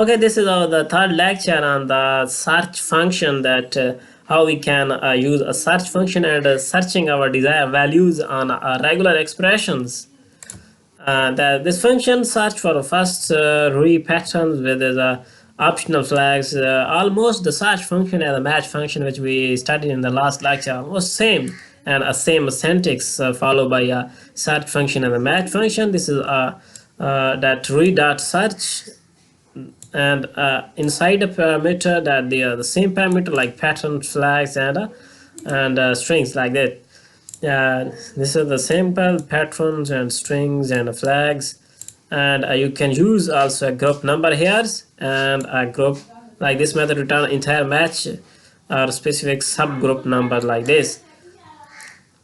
Okay, this is the third lecture on the search function, that how we can use a search function and searching our desired values on regular expressions. This function search for the first patterns with the optional flags. Almost the search function and the match function which we studied in the last lecture, almost same, and a same syntax followed by a search function and the match function. This is that search, and inside a parameter that they are the same parameter like pattern, flags, and strings like that. This is the simple patterns and strings and flags, and you can use also a group number here, and a group like this method return entire match or specific subgroup number like this.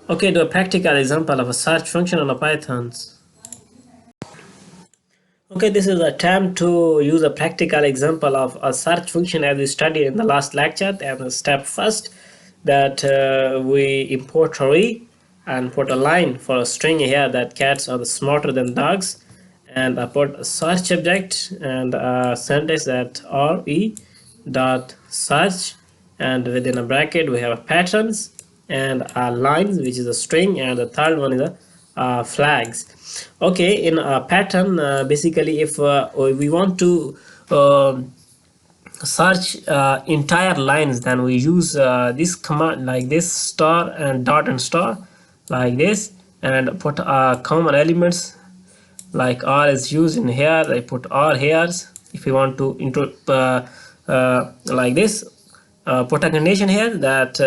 Okay, do a practical example of a search function on a Python. Okay, this is a attempt to use a practical example of a search function as we studied in the last lecture. And step first, that we import array and put a line for a string here that cats are smarter than dogs, and I put a search object and a syntax that re dot search, and within a bracket we have patterns and lines, which is a string, and the third one is a flags. Okay, in a pattern, basically if we want to search entire lines, then we use this command like this, star and dot and star like this, and put common elements like r is used in here. I put r here. If you want to like this, put a condition here that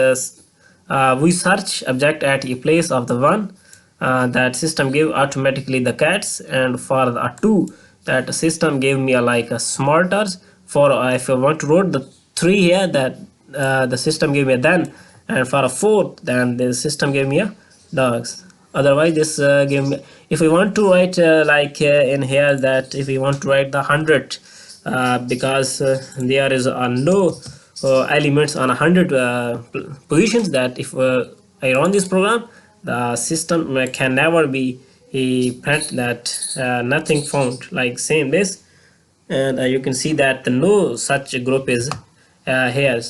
we search object at a place of the one that system give automatically the cats, and for the two that system gave me like a smarter. For if I want to write the 3 here, that the system gave me a then, and for a 4 then the system gave me a dogs. Otherwise this give me, if we want to write in here, that if we want to write the 100 because there is no elements on 100 positions, that if I run this program, the system can never be print that nothing found, like same this. And you can see that no such group is here,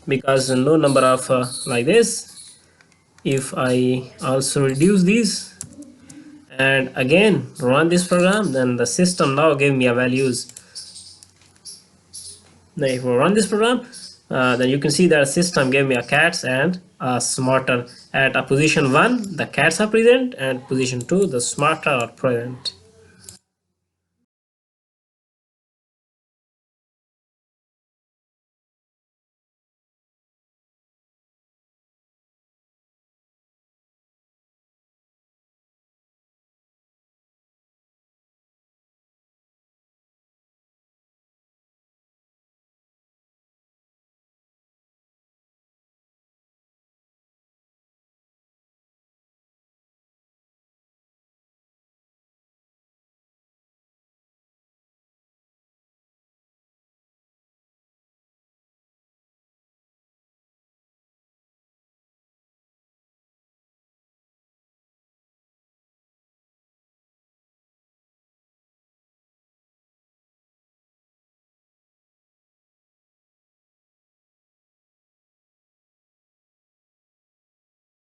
because no number of like this. If I also reduce these and again run this program, then the system now gave me a values. Now if we run this program, then you can see that system gave me a cats and a smarter. At a position 1 the cats are present, and position 2 the smarter are present.